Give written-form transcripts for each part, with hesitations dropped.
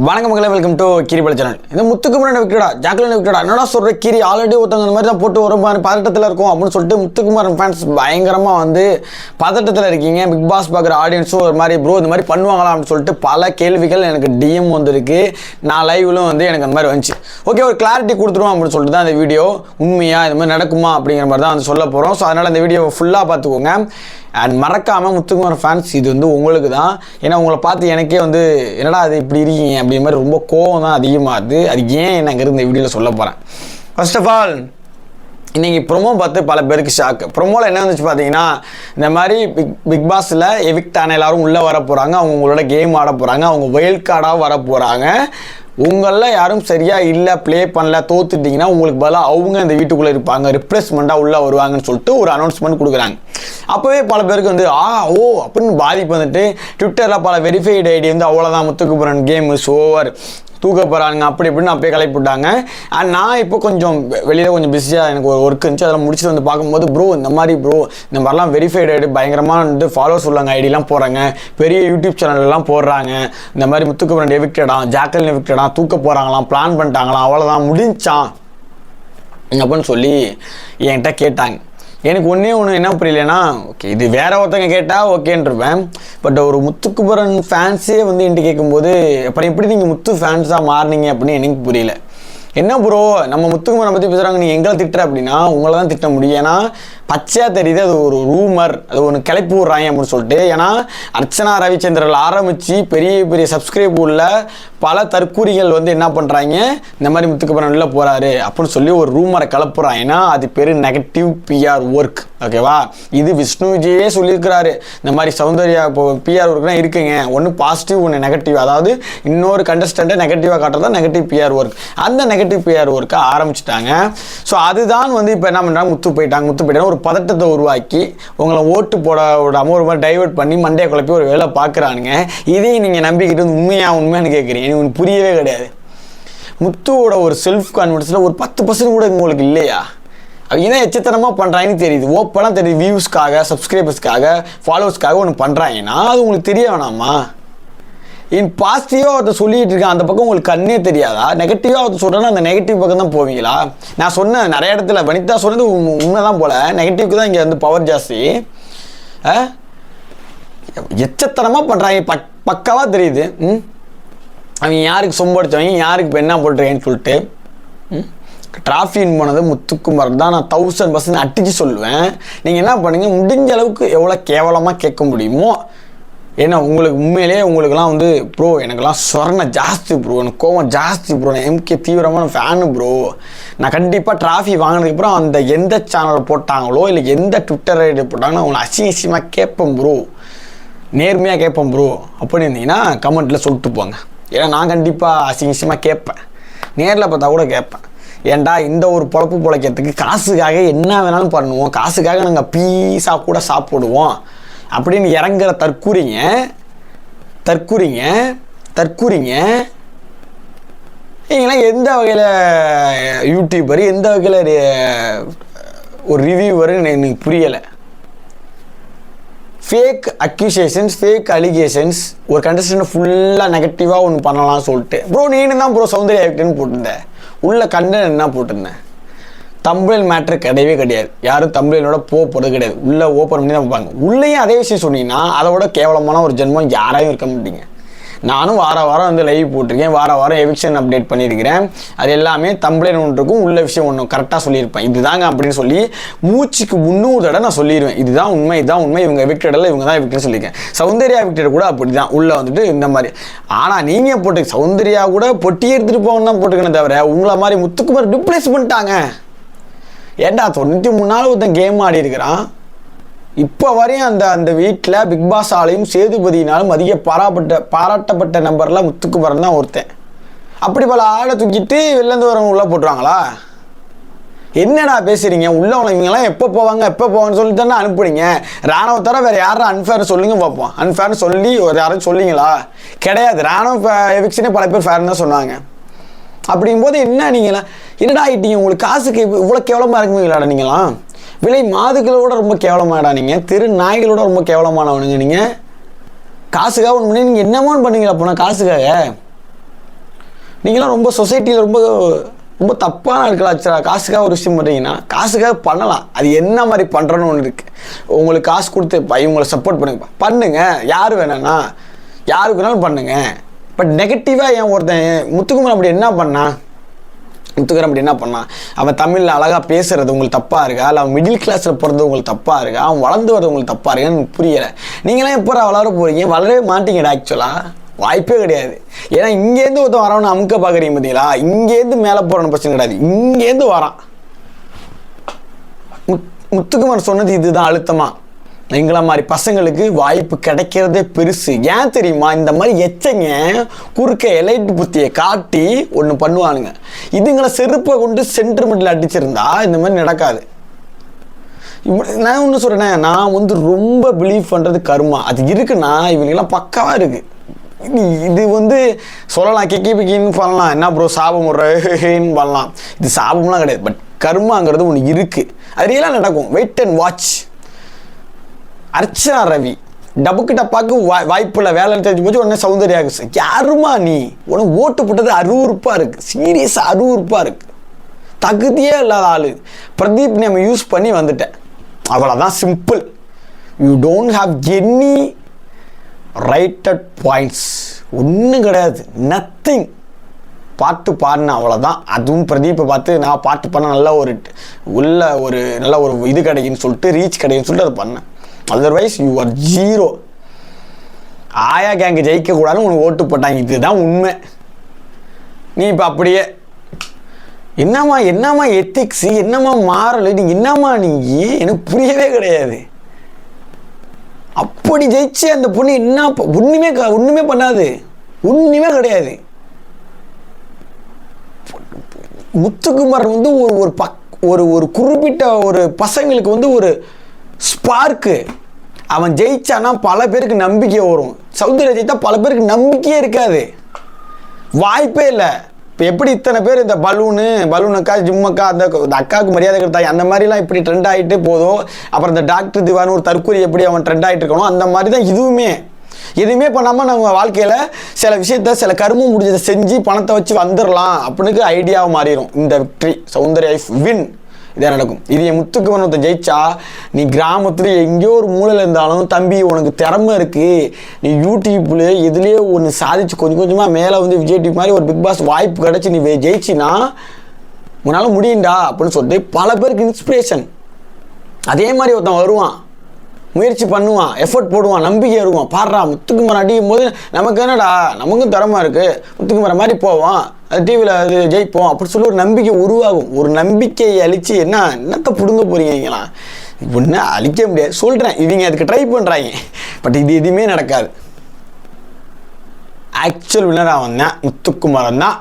வணக்கம் மக்களே, welcome to கிரிபல channel. இந்த முத்துக்குமரன் விக்கெட்டா, ஜாக்லின் விக்கெட்டா, என்னடா சொல்கிற கிரி ஆல்ரெடி ஒருத்தவங்க இந்த மாதிரி தான் போட்டு வர மாதிரி பதட்டத்தில் இருக்கும் அப்படின்னு சொல்லிட்டு முத்துக்குமரன் ஃபேன்ஸ் பயங்கரமாக வந்து பதட்டத்தில் இருக்கீங்க. பிக் பாஸ் பார்க்குற ஆடியன்ஸும் ஒரு மாதிரி ப்ரோ இந்த மாதிரி பண்ணுவாங்களா அப்படின்னு சொல்லிட்டு பல கேள்விகள் எனக்கு டிஎம் வந்திருக்கு. நான் லைவ்லும் வந்து எனக்கு அந்த மாதிரி வந்துச்சு. ஓகே, ஒரு கிளாரிட்டி கொடுத்துருவோம் அப்படின்னு சொல்லிட்டு தான் இந்த வீடியோ. உண்மையா இந்த மாதிரி நடக்குமா அப்படிங்கிற மாதிரி தான் வந்து சொல்ல போகிறோம். ஸோ அதனால் இந்த வீடியோவை ஃபுல்லாக பார்த்துக்கோங்க. அண்ட் மறக்காமல் முத்துக்குமரன் ஃபேன்ஸ் இது வந்து உங்களுக்கு தான். ஏன்னா உங்களை பார்த்து எனக்கே வந்து என்னடா அது இப்படி இருக்கீங்க அப்படிங்கிற மாதிரி ரொம்ப கோவம் தான் அதிகமாகுது. அது ஏன் எனக்கு இந்த வீடியோவில் சொல்ல போகிறேன். ஃபர்ஸ்ட் ஆஃப் ஆல் இன்றைக்கி ப்ரொமோ பார்த்து பல பேருக்கு ஷாக்கு. ப்ரொமோவில் என்ன வந்துச்சு பார்த்தீங்கன்னா, இந்த மாதிரி பிக் பாஸில் எவிக்ட் ஆன எல்லாரும் உள்ளே வர போகிறாங்க, அவங்க உங்களோட கேம் ஆட போகிறாங்க, அவங்க வைல்ட் கார்டாக வர போகிறாங்க. உங்களில் யாரும் சரியாக இல்லை, ப்ளே பண்ணல, தோத்துட்டிங்கன்னா உங்களுக்கு பதிலாக அவங்க இந்த வீட்டுக்குள்ளே இருப்பாங்க, ரிப்ளேஸ்மெண்ட்டாக உள்ளே வருவாங்கன்னு சொல்லிட்டு ஒரு அனௌன்ஸ்மெண்ட் கொடுக்குறாங்க. அப்போவே பல பேருக்கு வந்து அப்படின்னு பாதிப்பு வந்துட்டு ட்விட்டரில் பல வெரிஃபைடு ஐடி வந்து அவ்வளோதான், முத்துக்குமரன் கேம் இஸ் ஓவர், தூக்க போகிறாங்க அப்படி இப்படின்னு அப்பயே கிளப்பிவிட்டாங்க. அண்ட் நான் இப்போ கொஞ்சம் வெளியில் கொஞ்சம் பிஸியாக எனக்கு ஒரு ஒர்க் இருந்துச்சு, அதெல்லாம் முடிச்சுட்டு வந்து பார்க்கும்போது இந்த மாதிரிலாம் வெரிஃபைடு ஐடி பயங்கரமாக வந்து ஃபாலோவர்ஸ் உள்ளாங்க ஐடிலாம் போகிறாங்க, பெரிய யூடியூப் சேனல்லாம் போடுறாங்க. இந்த மாதிரி முத்துக்குமரன் எவிக்டடா, ஜாக்லின் எவிக்டடா, தூக்க போகிறாங்களாம், பிளான் பண்ணிட்டாங்களாம், அவ்வளோதான் முடிஞ்சான் அப்படின்னு சொல்லி என்கிட்ட கேட்டாங்க. எனக்கு ஒன்று என்ன புரியலன்னா, ஓகே இது வேற ஒருத்தங்க கேட்டால் ஓகேன்ருப்பேன். பட் ஒரு முத்துக்குமரன் ஃபேன்ஸே வந்து என்கிட்ட கேட்கும்போது அப்புறம் எப்படி நீங்கள் முத்து ஃபேன்ஸாக மாறினீங்க அப்படின்னு எனக்கு புரியல. என்ன ப்ரோ, நம்ம முத்துக்குமரனை பற்றி பேசுகிறாங்க, நீங்கள் எங்களை திட்டுற அப்படின்னா உங்களை தான் திட்ட முடியும். ஏன்னா பச்சையாக தெரியுது அது ஒரு ரூமர், அது ஒன்று கிளப்பி விட்றாங்க அப்படின்னு சொல்லிட்டு. ஏன்னா அர்ச்சனா ரவிச்சந்திரன் ஆரம்பித்து பெரிய பெரிய சப்ஸ்கிரைப் உள்ள பல தற்கூரிகள் வந்து என்ன பண்ணுறாங்க, இந்த மாதிரி முத்துக்குமரன் உள்ளே போகிறாரு அப்படின்னு சொல்லி ஒரு ரூமரை கிளப்புறாங்க. ஏன்னா அது பேர் நெகட்டிவ் பிஆர் ஒர்க். ஓகேவா, இது விஷ்ணுஜியே சொல்லியிருக்கிறாரு. இந்த மாதிரி சௌந்தர்யா இப்போ பிஆர் ஒர்க்லாம் இருக்குங்க, ஒன்று பாசிட்டிவ் ஒன்று நெகட்டிவ், அதாவது இன்னொரு கண்டஸ்டண்ட்டை நெகட்டிவாக காட்டுறதா நெகட்டிவ் பிஆர் ஒர்க். அந்த நெகட்டிவ் பிஆர் ஒர்க்கை ஆரம்பிச்சிட்டாங்க. ஸோ அதுதான் வந்து இப்போ என்ன பண்ணுறாங்க, முத்து போயிட்டாங்க ஒரு பதட்டத்தை உருவாக்கி உங்களை ஓட்டு போட விடாமல் ஒரு மாதிரி டைவெர்ட் பண்ணி மண்டையை குழப்பி ஒரு வேலை பார்க்குறானுங்க. இதையும் நீங்கள் நம்பிக்கிட்டு வந்து உண்மையானு கேட்குறீங்க. எனக்கு ஒன்று புரியவே கிடையாது. முத்துவோட ஒரு செல்ஃப் கான்ஃபிடன்ஸில் ஒரு 10% கூட உங்களுக்கு இல்லையா? அவங்க தான் எச்சத்தனமாக பண்ணுறாங்கன்னு தெரியுது, ஓப்பனாக தெரியுது. வியூஸ்க்காக, சப்ஸ்கிரைபர்ஸ்க்காக, ஃபாலோவர்ஸ்க்காக ஒன்று பண்ணுறாங்கன்னா அது உங்களுக்கு தெரிய வேணாமா? பாசிட்டிவாக ஒருத்தர் சொல்லிகிட்டு இருக்கேன், அந்த பக்கம் உங்களுக்கு கண்ணே தெரியாதா? நெகட்டிவாக ஒருத்தர் சொல்கிறேன்னா அந்த நெகட்டிவ் பக்கம் தான் போவீங்களா? நான் சொன்னேன் நிறைய இடத்துல, வனிதா சொன்னது உண்மை தான் போல், நெகட்டிவ்க்கு தான் இங்கே வந்து பவர் ஜாஸ்தி. எச்சத்தனமாக பண்ணுறாங்க, பக்காவாக தெரியுது. அவங்க யாருக்கு சொம்படிச்சவங்க, யாருக்கு இப்போ என்ன போட்டுருக்கேன்னு சொல்லிட்டு. டிராஃபின் போனது முத்துக்குமரன் தான், நான் 1000% அடித்து சொல்லுவேன். நீங்கள் என்ன பண்ணுங்க, முடிஞ்ச அளவுக்கு எவ்வளோ கேவலமாக கேட்க முடியுமோ. ஏன்னா உங்களுக்கு உண்மையிலே உங்களுக்குலாம் வந்து ப்ரோ எனக்குலாம் சொரணை ஜாஸ்தி ப்ரோ, எனக்கு கோவம் ஜாஸ்தி ப்ரோ, நான் எம்கே தீவிரமான ஃபேனு ப்ரோ. நான் கண்டிப்பாக டிராஃபி வாங்கினதுக்கப்புறம் அந்த எந்த சேனல் போட்டாங்களோ இல்லை எந்த ட்விட்டர் ஐடி போட்டாங்களோ அவங்கள அசிங்கமாக கேட்பேன் ப்ரோ, நேர்மையாக கேட்பேன் ப்ரோ அப்படின்னு இருந்தீங்கன்னா கமெண்ட்டில் சொல்லிட்டு போங்க. ஏன்னா நான் கண்டிப்பாக அசிங்கமாக கேட்பேன், நேரில் பார்த்தா கூட கேட்பேன். ஏன்டா இந்த ஒரு பொழப்பு பொழைக்கிறதுக்கு காசுக்காக என்ன வேணாலும் பண்ணுவோம், காசுக்காக நாங்கள் பீஸாக கூட சாப்பிடுவோம் அப்படின்னு இறங்குற தற்கூரிங்க நீங்களாம் எந்த வகையில் யூடியூபர், எந்த வகையில் ஒரு ரிவ்யூவருன்னு எனக்கு புரியலை. ஃபேக் அக்யூசேஷன்ஸ், ஃபேக் அலிகேஷன்ஸ், ஒரு கண்டஸ்டன்ட் ஃபுல்லாக நெகட்டிவாக ஒன்று பண்ணலாம்னு சொல்லிட்டு ப்ரோ நீனு தான் ப்ரோ சௌந்தர்யா விக்டர்னு போட்டிருந்தேன். உள்ள கண்டென்ட் என்ன போட்டிருந்தேன்? தம்புளைல் மேட்ரு கிடையவே கிடையாது, யாரும் தம்புளைனோட போகிறது கிடையாது. உள்ளே ஓப்பன் பண்ணி தான் வைப்பாங்க. உள்ளேயும் அதே விஷயம் சொன்னீங்கன்னா அதோட கேவலமான ஒரு ஜென்மம் யாராயும் இருக்க மாட்டீங்க. நானும் வாரம் வந்து லைவ் போட்டிருக்கேன், வாரம் எவிக்ஷன் அப்டேட் பண்ணியிருக்கிறேன். அது எல்லாமே தம்புளைன் ஒன்று இருக்கும், உள்ள விஷயம் ஒன்று கரெக்டாக சொல்லியிருப்பேன். இதுதாங்க அப்படின்னு சொல்லி மூச்சுக்கு 300 தடவை நான் சொல்லிடுவேன், இதுதான் உண்மை, இவங்க எவிக்டடில் இவங்க தான் எவிக்டட்னு சொல்லியிருக்கேன். சௌந்தர்யா எவிக்டட் கூட அப்படி தான், உள்ளே வந்துட்டு இந்த மாதிரி. ஆனால் நீங்கள் போட்டு சௌந்தர்யா கூட பொட்டி எடுத்துகிட்டு போகணும் தான் போட்டுக்கணும் தவிர உங்களை மாதிரி முத்துக்குமரன் ரிப்ளேஸ் பண்ணிட்டாங்க. ஏண்டா 93 நாள் ஒருத்தன் கேம் ஆடி இருக்கிறான். இப்போ வரையும் அந்த வீட்டில் பிக் பாஸ் ஆலையும் சேதுபதினாலும் அதிக பாராட்டப்பட்ட நம்பரில் முத்துக்குமரன் தான் ஒருத்தன். அப்படி பல ஆளை தூக்கிட்டு வெளிலேருந்து வரவங்க உள்ளே போட்டுருவாங்களா? என்னடா பேசுகிறீங்க? உள்ளவங்க இவங்கெல்லாம் எப்போ போவாங்கன்னு சொல்லி தானே அனுப்புறீங்க. ராணுவ தவிர வேறு யாரும் அன்ஃபேர் சொல்லுங்க பார்ப்போம். அன்ஃபேர்னு சொல்லி ஒரு யாரும் சொல்லிங்களா? கிடையாது. ராணுவ எவிக்ஷனே பல பேர் ஃபேர்னு தான் சொன்னாங்க. அப்படிங்கும்போது என்னடா ஆகிட்டீங்க? உங்களுக்கு காசுக்கு இவ்வளோ கேவலமாக இருக்குங்களா? நீங்களாம் விலை மாதுகளோட ரொம்ப கேவலமாடா, நீங்கள் தெரு நாய்களோட ரொம்ப கேவலமானவனுங்க. நீங்கள் காசுக்காக ஒன்று பண்ணி நீங்கள் என்னமோன்னு பண்ணீங்களா? அப்போனா காசுக்காக நீங்களாம் ரொம்ப சொசைட்டியில் ரொம்ப ரொம்ப தப்பான இருக்கலாச்சா. காசுக்காக ஒரு விஷயம் பண்ணுறீங்கன்னா காசுக்காக பண்ணலாம். அது என்ன மாதிரி பண்ணுறன்னு ஒன்று இருக்குது. உங்களுக்கு காசு கொடுத்து இவங்களை சப்போர்ட் பண்ணுங்க. யார் வேணான்னா யாருக்கு வேணாலும் பண்ணுங்க. பட் நெகட்டிவாக ஏன் ஒருத்தன் முத்துக்குமரன் அப்படி என்ன பண்ணான்? முத்துக்குமரன் அப்படி என்ன பண்ணான்? அவன் தமிழில் அழகாக பேசுறது உங்களுக்கு தப்பாக இருக்கா? இல்லை அவன் மிடில் கிளாஸில் போகிறது உங்களுக்கு தப்பாக இருக்கா? அவன் வளர்ந்து வரது உங்களுக்கு தப்பாக இருக்கான்னு எனக்கு புரியலை. நீங்களாம் எப்போ வளர போகிறீங்க? வளரவே மாட்டீங்கடா ஆக்சுவலாக. வாய்ப்பே கிடையாது. ஏன்னா இங்கேருந்து ஒருத்தன் வரவனை அமுக்க பார்க்குறீங்க பார்த்தீங்களா? இங்கேருந்து மேலே போகிறவன பிரச்சனை கிடையாது. இங்கேருந்து வரான். முத்துக்குமரன் சொன்னது இதுதான் அழுத்தமாக. எங்களை மாதிரி பசங்களுக்கு வாய்ப்பு கிடைக்கிறதே பெருசு. ஏன் தெரியுமா? இந்த மாதிரி எச்சங்க குறுக்க எலைட்டு புத்தியை காட்டி ஒன்று பண்ணுவானுங்க. இதுங்களை செருப்பை கொண்டு சென்டிமெண்ட்டில் அடிச்சிருந்தா இந்த மாதிரி நடக்காது. நான் ஒன்று சொல்கிறேன், நான் வந்து ரொம்ப பிலீவ் பண்ணுறது கர்மா. அது இருக்குன்னா இவங்கெல்லாம் பக்காவாக இருக்குது. இது வந்து சொல்லலாம் கிக்கி பிக்கின்னு பண்ணலாம், என்ன ப்ரோ சாபம் விட்றேன்னு பண்ணலாம். இது சாபம்லாம் கிடையாது. பட் கர்மாங்கிறது ஒன்று இருக்குது. அது ரியலாக நடக்கும். Wait and watch. Archana Ravi டபுக்கு டப்பாக்கு வாய்ப்பில்லை, வேலை தெரிஞ்சு போச்சு. உடனே சௌந்தர்யா யாருமா நீ? உனக்கு ஓட்டு போட்டது அருவருப்பாக இருக்குது. சீரியஸாக அருவருப்பாக இருக்குது. தகுதியே இல்லாத ஆள். பிரதீப் நம்ம யூஸ் பண்ணி வந்துட்டேன், அவ்வளோதான். Simple. You don't have any righted points. ஒன்றும் கிடையாது. நத்திங். பாட்டு பாடின அவ்வளோதான். அதுவும் பிரதீப்பை பார்த்து நான் பாட்டு பண்ண நல்ல ஒரு நல்ல ஒரு இது கிடைக்குன்னு சொல்லிட்டு, ரீச் கிடைக்குன்னு சொல்லிட்டு அதை பண்ணேன். Otherwise you are zero. ஆயா கேங்கு ஜெயிக்கக்கூடாதுன்னு உனக்கு ஓட்டு போட்டாங்க. இதுதான் உண்மை. நீ இப்போ அப்படியே என்னம்மா எத்திக்ஸு, என்னம்மா மாறல், நீ என்னம்மா நீ? எனக்கு புரியவே கிடையாது. அப்படி ஜெயிச்சு அந்த பொண்ணு என்ன ஒன்றுமே பண்ணாது. ஒன்றுமே கிடையாது. முத்துக்குமரன் வந்து ஒரு குறிப்பிட்ட ஒரு பசங்களுக்கு வந்து ஒரு ஸ்பார்க்கு. அவன் ஜெயிச்சானா பல பேருக்கு நம்பிக்கை வரும். சௌந்தர்யா ஜெயித்தா பல பேருக்கு நம்பிக்கையே இருக்காது. வாய்ப்பே இல்லை. இப்போ எப்படி இத்தனை பேர் இந்த பலூன் அக்கா, ஜிம்மக்கா, அந்த அக்காவுக்கு மரியாதை கொடுத்தாங்க, அந்த மாதிரிலாம் இப்படி ட்ரெண்ட் ஆகிட்டு போதும். அப்புறம் இந்த டாக்டர் திவான்னு ஒரு தற்கொலை எப்படி அவன் ட்ரெண்ட் ஆகிட்டு இருக்கணும், அந்த மாதிரி தான் இதுவுமே. எதுவுமே பண்ணாமல் நம்ம வாழ்க்கையில் சில விஷயத்த சில கருமம் முடிஞ்சதை செஞ்சு பணத்தை வச்சு வந்துடலாம் அப்படின்னு ஐடியாவை மாறிடும். இந்த விக்ட்ரி சௌந்தர்யா வின் இதாக நடக்கும். இது என் முத்துக்குமரன் ஜெயிச்சா, நீ கிராமத்துல எங்கேயோ ஒரு மூலையில் இருந்தாலும் தம்பி உனக்கு திறமை இருக்குது, நீ யூடியூப்ல இதுலேயே ஒன்று சாதிச்சு கொஞ்சம் கொஞ்சமாக மேலே வந்து விஜய் டிவி மாதிரி ஒரு பிக் பாஸ் வாய்ப்பு கிடச்சி நீ ஜெயிச்சின்னா உன்னால் முடியும்டா அப்படின்னு சொல்லிட்டு பல பேருக்கு இன்ஸ்பிரேஷன். அதே மாதிரி ஒருத்தன் வருவான், முயற்சி பண்ணுவான், எஃபர்ட் போடுவான், நம்பிக்கை வருவான். பாடுறா முத்துக்குமரன் அடிக்கும் போது நமக்கு என்னடா, நமக்கும் திறமை இருக்குது, முத்துக்குமரன் மாதிரி போவான், அது டிவியில் அது ஜெயிப்போம் அப்படி சொல்லி ஒரு நம்பிக்கை உருவாகும். ஒரு நம்பிக்கையை அழித்து என்னத்தை பிடுங்க போகிறீங்களா? இப்படின்னா அழிக்க முடியாது. சொல்கிறேன், இவங்க அதுக்கு ட்ரை பண்ணுறாங்க. பட் இது எதுவுமே நடக்காது. ஆக்சுவல் வின்னராக வந்தேன் முத்துக்குமரன் தான்.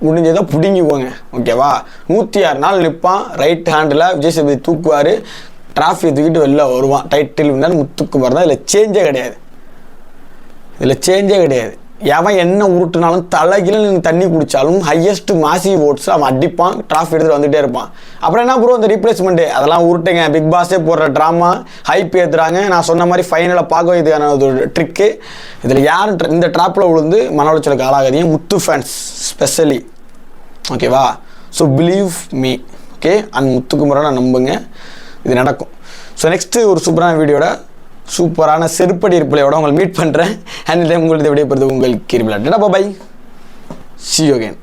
முடிஞ்சதை பிடுங்கிக்குவோங்க. ஓகேவா? 106 நாள் நிற்பான். ரைட் ஹேண்டில் விஜய் சேதுபதி தூக்குவார். டிராஃபியை தூக்கிட்டு வெளில வருவான். டைட்டில் வின்னர் முத்துக்குமரன் தான். இதில் சேஞ்சே கிடையாது. எவன் என்ன உருட்டுனாலும் தலைகீழ தண்ணி குடித்தாலும் ஹையஸ்ட் மாசிவ் ஓட்ஸ் அவன் அடிப்பான். டிராஃபி எடுத்துகிட்டு வந்துகிட்டே இருப்பான். அப்புறம் என்ன ப்ரோ இந்த ரீப்ளேஸ்மெண்ட்டு அதெல்லாம் உருட்டுங்க. பிக் பாஸே போடுற ட்ராமா ஹைப் ஏற்றுறாங்க. நான் சொன்ன மாதிரி ஃபைனலை பார்க்க இதுக்கான ஒரு ட்ரிக்கு. இதில் யாரும் இந்த ட்ராப்பில் விழுந்து மன உளைச்சலுக்கு ஆளாகாதீங்க. Muthu fans specially. ஓகேவா? So believe me. Okay? And முத்துக்குமரனை நம்புங்க, இது நடக்கும். ஸோ நெக்ஸ்ட்டு ஒரு சூப்பரான வீடியோட சூப்பரான செருப்படி இருப்பிலையோட உங்களை மீட் பண்ணுறேன். அண்ட் டைம் உங்களுக்கு விடைபெறுது உங்கள் கிரிபிளாட். பை. See you again.